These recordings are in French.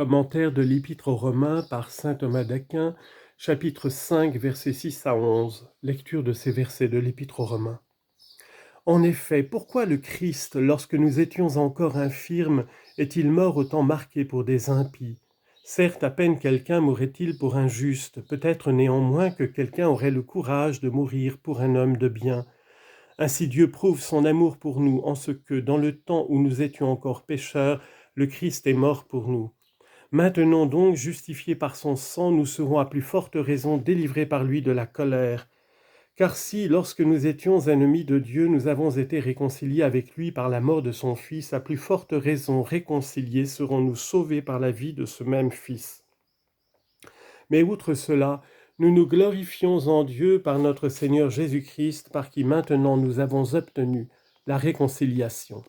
Commentaire de l'Épître aux Romains par saint Thomas d'Aquin, chapitre 5, versets 6 à 11. Lecture de ces versets de l'Épître aux Romains. En effet, pourquoi le Christ, lorsque nous étions encore infirmes, est-il mort au temps marqué pour des impies? Certes, à peine quelqu'un mourrait-il pour un juste, peut-être néanmoins que quelqu'un aurait le courage de mourir pour un homme de bien. Ainsi Dieu prouve son amour pour nous en ce que, dans le temps où nous étions encore pécheurs, le Christ est mort pour nous. Maintenant donc, justifiés par son sang, nous serons à plus forte raison délivrés par lui de la colère. Car si, lorsque nous étions ennemis de Dieu, nous avons été réconciliés avec lui par la mort de son Fils, à plus forte raison réconciliés serons-nous sauvés par la vie de ce même Fils. Mais outre cela, nous nous glorifions en Dieu par notre Seigneur Jésus-Christ, par qui maintenant nous avons obtenu la réconciliation.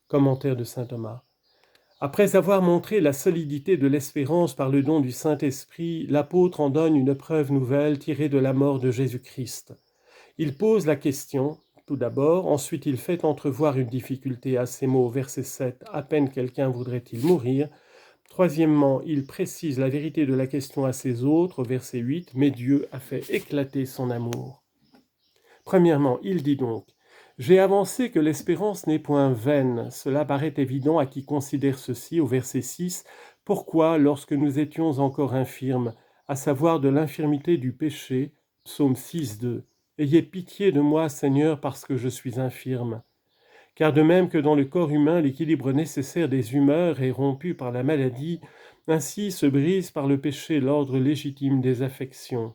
Commentaire de saint Thomas. Après avoir montré la solidité de l'espérance par le don du Saint-Esprit, l'apôtre en donne une preuve nouvelle tirée de la mort de Jésus-Christ. Il pose la question, tout d'abord, ensuite il fait entrevoir une difficulté à ces mots, verset 7, « À peine quelqu'un voudrait-il mourir ?» Troisièmement, il précise la vérité de la question à ses autres, verset 8, « Mais Dieu a fait éclater son amour. » Premièrement, il dit donc, « J'ai avancé que l'espérance n'est point vaine. » Cela paraît évident à qui considère ceci au verset 6. « Pourquoi, lorsque nous étions encore infirmes, à savoir de l'infirmité du péché, psaume 6, 2, Ayez pitié de moi, Seigneur, parce que je suis infirme. Car de même que dans le corps humain, l'équilibre nécessaire des humeurs est rompu par la maladie, ainsi se brise par le péché l'ordre légitime des affections.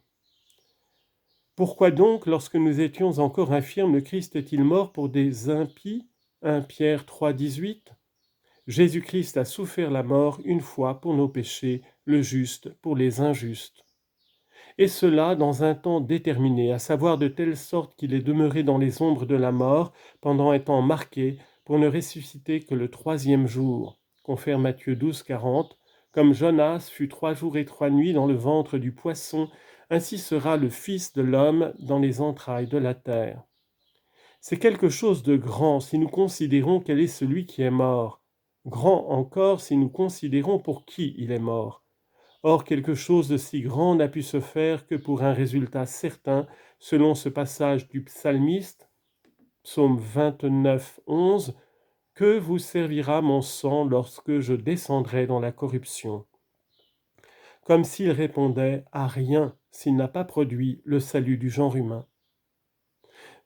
Pourquoi donc, lorsque nous étions encore infirmes, le Christ est-il mort pour des impies ? 1 Pierre 3, 18. Jésus-Christ a souffert la mort une fois pour nos péchés, le juste pour les injustes. Et cela dans un temps déterminé, à savoir de telle sorte qu'il est demeuré dans les ombres de la mort pendant un temps marqué pour ne ressusciter que le troisième jour. Confère Matthieu 12, 40. Comme Jonas fut 3 jours et 3 nuits dans le ventre du poisson, ainsi sera le Fils de l'homme dans les entrailles de la terre. C'est quelque chose de grand si nous considérons quel est celui qui est mort. Grand encore si nous considérons pour qui il est mort. Or, quelque chose de si grand n'a pu se faire que pour un résultat certain, selon ce passage du psalmiste, psaume 29, 11, « Que vous servira mon sang lorsque je descendrai dans la corruption ?» Comme s'il répondait à rien s'il n'a pas produit le salut du genre humain.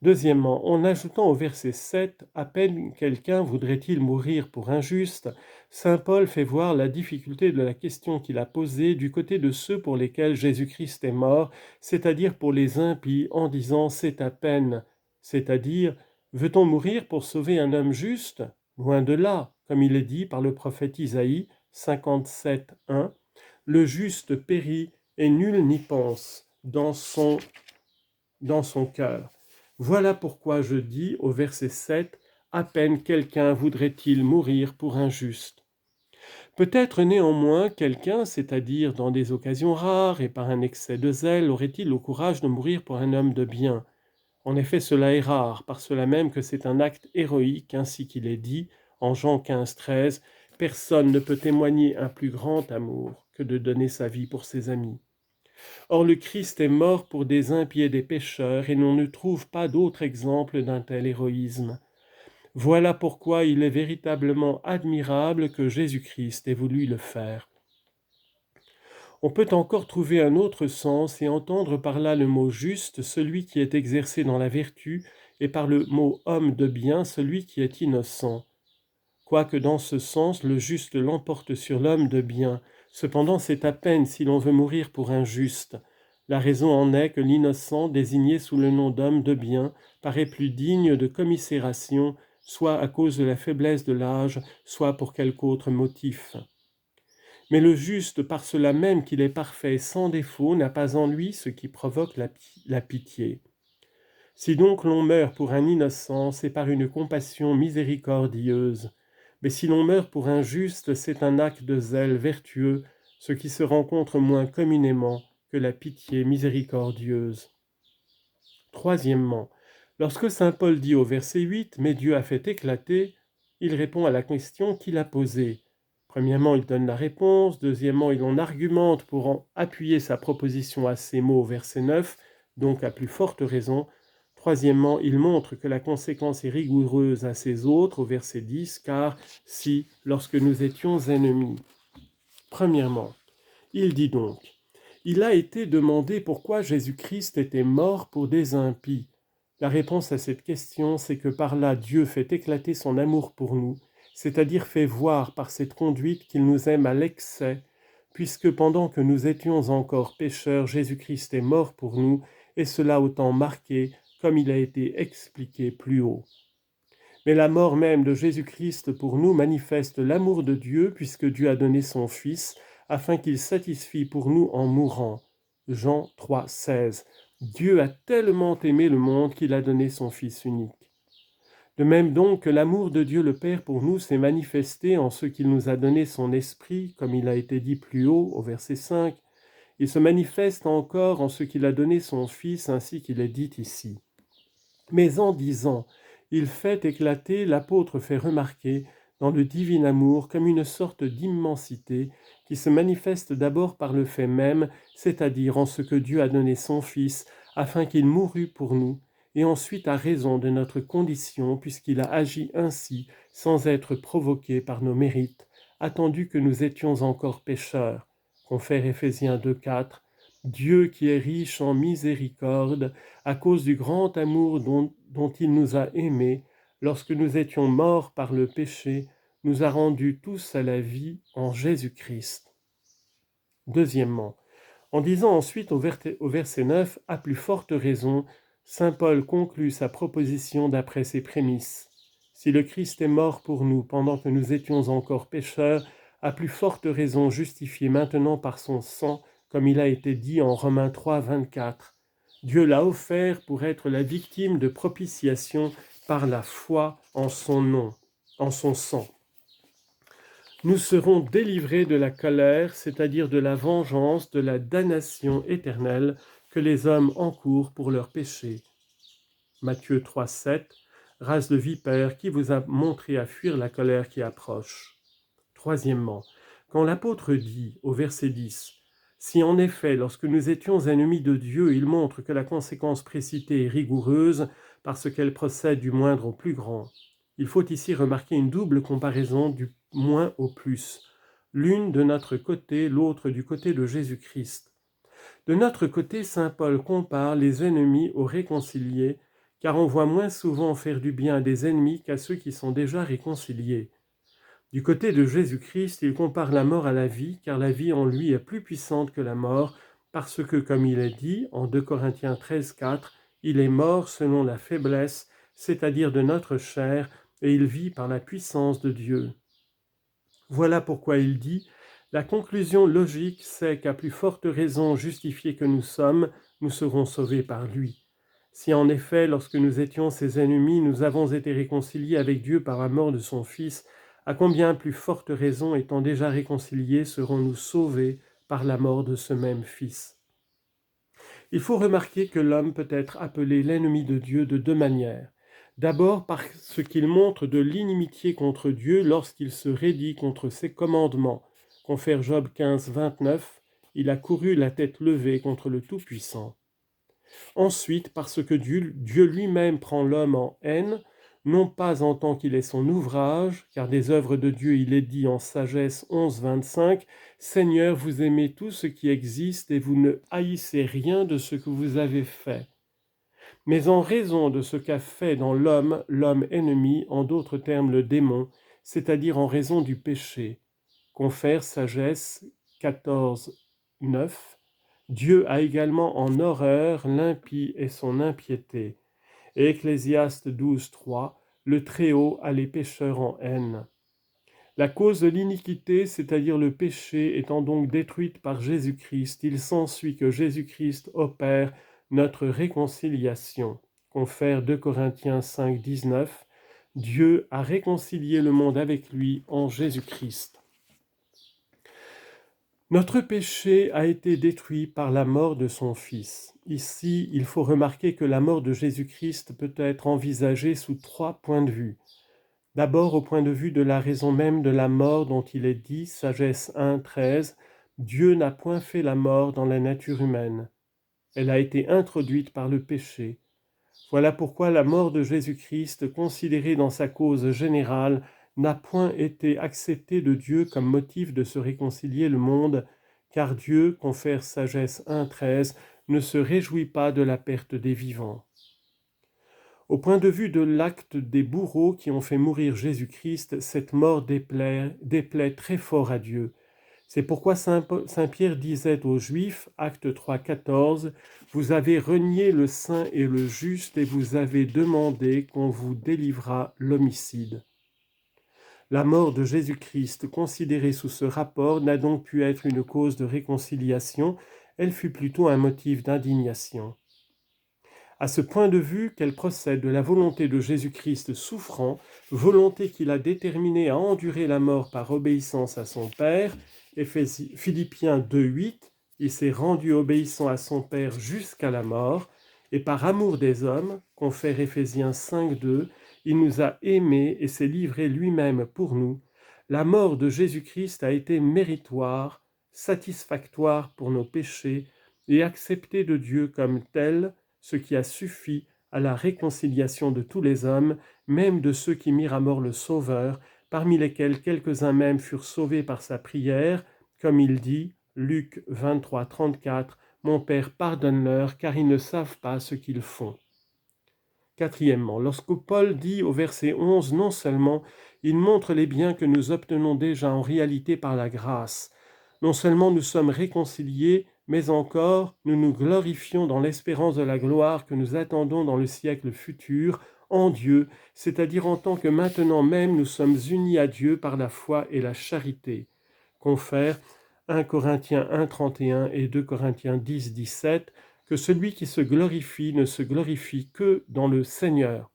Deuxièmement, en ajoutant au verset 7, « À peine quelqu'un voudrait-il mourir pour un juste ?» saint Paul fait voir la difficulté de la question qu'il a posée du côté de ceux pour lesquels Jésus-Christ est mort, c'est-à-dire pour les impies, en disant « c'est à peine », c'est-à-dire « veut-on mourir pour sauver un homme juste ?» Loin de là, comme il est dit par le prophète Isaïe 57, 1, « Le juste périt et nul n'y pense dans son cœur. » Voilà pourquoi je dis au verset 7, « À peine quelqu'un voudrait-il mourir pour un juste. » Peut-être néanmoins quelqu'un, c'est-à-dire dans des occasions rares et par un excès de zèle, aurait-il le courage de mourir pour un homme de bien. En effet, cela est rare, par cela même que c'est un acte héroïque, ainsi qu'il est dit en Jean 15, 13, « Personne ne peut témoigner un plus grand amour que de donner sa vie pour ses amis. » Or le Christ est mort pour des impies et des pécheurs, et l'on ne trouve pas d'autre exemple d'un tel héroïsme. Voilà pourquoi il est véritablement admirable que Jésus-Christ ait voulu le faire. On peut encore trouver un autre sens et entendre par là le mot juste, celui qui est exercé dans la vertu, et par le mot homme de bien, celui qui est innocent. Quoique dans ce sens, le juste l'emporte sur l'homme de bien, cependant c'est à peine si l'on veut mourir pour un juste. La raison en est que l'innocent, désigné sous le nom d'homme de bien, paraît plus digne de commisération, soit à cause de la faiblesse de l'âge, soit pour quelque autre motif. Mais le juste, par cela même qu'il est parfait sans défaut, n'a pas en lui ce qui provoque la pitié. Si donc l'on meurt pour un innocent, c'est par une compassion miséricordieuse. Mais si l'on meurt pour un juste, c'est un acte de zèle vertueux, ce qui se rencontre moins communément que la pitié miséricordieuse. Troisièmement, lorsque saint Paul dit au verset 8 « Mais Dieu a fait éclater », il répond à la question qu'il a posée. Premièrement, il donne la réponse. Deuxièmement, il en argumente pour appuyer sa proposition à ces mots au verset 9, donc à plus forte raison. Troisièmement, il montre que la conséquence est rigoureuse à ces autres au verset 10, car si, lorsque nous étions ennemis. Premièrement, il dit donc, il a été demandé pourquoi Jésus-Christ était mort pour des impies. La réponse à cette question, c'est que par là, Dieu fait éclater son amour pour nous, c'est-à-dire fait voir par cette conduite qu'il nous aime à l'excès, puisque pendant que nous étions encore pécheurs, Jésus-Christ est mort pour nous, et cela autant marqué, comme il a été expliqué plus haut. Mais la mort même de Jésus-Christ pour nous manifeste l'amour de Dieu, puisque Dieu a donné son Fils, afin qu'il satisfie pour nous en mourant. Jean 3, 16. Dieu a tellement aimé le monde qu'il a donné son Fils unique. De même donc que l'amour de Dieu le Père pour nous s'est manifesté en ce qu'il nous a donné son Esprit, comme il a été dit plus haut au verset 5, il se manifeste encore en ce qu'il a donné son Fils, ainsi qu'il est dit ici. Mais en disant, il fait éclater, l'apôtre fait remarquer dans le divin amour comme une sorte d'immensité qui se manifeste d'abord par le fait même, c'est-à-dire en ce que Dieu a donné son Fils afin qu'il mourût pour nous, et ensuite à raison de notre condition, puisqu'il a agi ainsi sans être provoqué par nos mérites, attendu que nous étions encore pécheurs. Confère Éphésiens 2,4. Dieu qui est riche en miséricorde, à cause du grand amour dont il nous a aimés, lorsque nous étions morts par le péché, nous a rendus tous à la vie en Jésus-Christ. Deuxièmement, en disant ensuite au verset 9, à plus forte raison, saint Paul conclut sa proposition d'après ses prémices. Si le Christ est mort pour nous pendant que nous étions encore pécheurs, à plus forte raison justifié maintenant par son sang, comme il a été dit en Romains 3, 24. Dieu l'a offert pour être la victime de propitiation par la foi en son nom, en son sang. Nous serons délivrés de la colère, c'est-à-dire de la vengeance, de la damnation éternelle que les hommes encourent pour leurs péchés. Matthieu 3, 7, race de vipères qui vous a montré à fuir la colère qui approche. Troisièmement, quand l'apôtre dit au verset 10, si en effet, lorsque nous étions ennemis de Dieu, il montre que la conséquence précitée est rigoureuse parce qu'elle procède du moindre au plus grand, il faut ici remarquer une double comparaison du moins au plus, l'une de notre côté, l'autre du côté de Jésus-Christ. De notre côté, saint Paul compare les ennemis aux réconciliés, car on voit moins souvent faire du bien à des ennemis qu'à ceux qui sont déjà réconciliés. Du côté de Jésus-Christ, il compare la mort à la vie, car la vie en lui est plus puissante que la mort, parce que, comme il est dit en 2 Corinthiens 13, 4, il est mort selon la faiblesse, c'est-à-dire de notre chair, et il vit par la puissance de Dieu. Voilà pourquoi il dit, la conclusion logique, c'est qu'à plus forte raison justifiés que nous sommes, nous serons sauvés par lui. Si en effet, lorsque nous étions ses ennemis, nous avons été réconciliés avec Dieu par la mort de son Fils, à combien plus forte raison, étant déjà réconciliés, serons-nous sauvés par la mort de ce même Fils. Il faut remarquer que l'homme peut être appelé l'ennemi de Dieu de deux manières. D'abord par ce qu'il montre de l'inimitié contre Dieu lorsqu'il se raidit contre ses commandements. Confère Job 15, 29, il a couru la tête levée contre le Tout-Puissant. Ensuite, parce que Dieu lui-même prend l'homme en haine, non pas en tant qu'il est son ouvrage, car des œuvres de Dieu il est dit en Sagesse 11, 25, « Seigneur, vous aimez tout ce qui existe et vous ne haïssez rien de ce que vous avez fait. » Mais en raison de ce qu'a fait dans l'homme, l'homme ennemi, en d'autres termes le démon, c'est-à-dire en raison du péché. Confère Sagesse 14, 9. Dieu a également en horreur l'impie et son impiété. Et Ecclésiaste 12, 3, le Très-Haut a les pécheurs en haine. La cause de l'iniquité, c'est-à-dire le péché, étant donc détruite par Jésus-Christ, il s'ensuit que Jésus-Christ opère notre réconciliation. Confère 2 Corinthiens 5, 19. Dieu a réconcilié le monde avec lui en Jésus-Christ. Notre péché a été détruit par la mort de son Fils. Ici, il faut remarquer que la mort de Jésus-Christ peut être envisagée sous trois points de vue. D'abord, au point de vue de la raison même de la mort dont il est dit, Sagesse 1,13, Dieu n'a point fait la mort dans la nature humaine. Elle a été introduite par le péché. Voilà pourquoi la mort de Jésus-Christ, considérée dans sa cause générale, n'a point été acceptée de Dieu comme motif de se réconcilier le monde, car Dieu, confère Sagesse 1,13, ne se réjouit pas de la perte des vivants. Au point de vue de l'acte des bourreaux qui ont fait mourir Jésus-Christ, cette mort déplaît très fort à Dieu. C'est pourquoi saint Pierre disait aux Juifs, acte 3, 14, « Vous avez renié le saint et le juste et vous avez demandé qu'on vous délivrât l'homicide. » La mort de Jésus-Christ, considérée sous ce rapport, n'a donc pu être une cause de réconciliation, elle fut plutôt un motif d'indignation. À ce point de vue qu'elle procède de la volonté de Jésus-Christ souffrant, volonté qu'il a déterminée à endurer la mort par obéissance à son Père, Philippiens 2,8, il s'est rendu obéissant à son Père jusqu'à la mort, et par amour des hommes, confère Éphésiens 5,2, il nous a aimés et s'est livré lui-même pour nous. La mort de Jésus-Christ a été méritoire, satisfactoire pour nos péchés et acceptée de Dieu comme telle, ce qui a suffi à la réconciliation de tous les hommes, même de ceux qui mirent à mort le Sauveur, parmi lesquels quelques-uns même furent sauvés par sa prière, comme il dit, Luc 23, 34, « Mon Père, pardonne-leur, car ils ne savent pas ce qu'ils font. » Quatrièmement, lorsque Paul dit au verset 11, non seulement il montre les biens que nous obtenons déjà en réalité par la grâce, non seulement nous sommes réconciliés, mais encore nous nous glorifions dans l'espérance de la gloire que nous attendons dans le siècle futur, en Dieu, c'est-à-dire en tant que maintenant même nous sommes unis à Dieu par la foi et la charité. Confère 1 Corinthiens 1, 31 et 2 Corinthiens 10, 17, que celui qui se glorifie ne se glorifie que dans le Seigneur.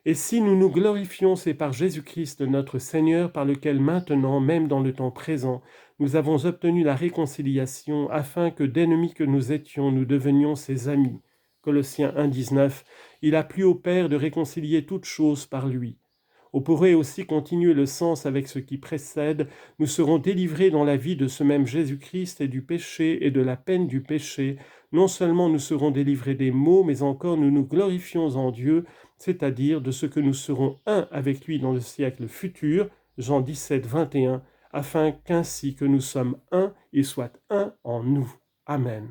Et si nous nous glorifions, c'est par Jésus-Christ notre Seigneur, par lequel maintenant, même dans le temps présent, nous avons obtenu la réconciliation, afin que d'ennemis que nous étions, nous devenions ses amis. Colossiens 1, 19, il a plu au Père de réconcilier toutes choses par lui. On pourrait aussi continuer le sens avec ce qui précède. Nous serons délivrés dans la vie de ce même Jésus-Christ et du péché et de la peine du péché. Non seulement nous serons délivrés des maux, mais encore nous nous glorifions en Dieu, c'est-à-dire de ce que nous serons un avec lui dans le siècle futur, Jean 17, 21, afin qu'ainsi que nous sommes un, il soit un en nous. Amen.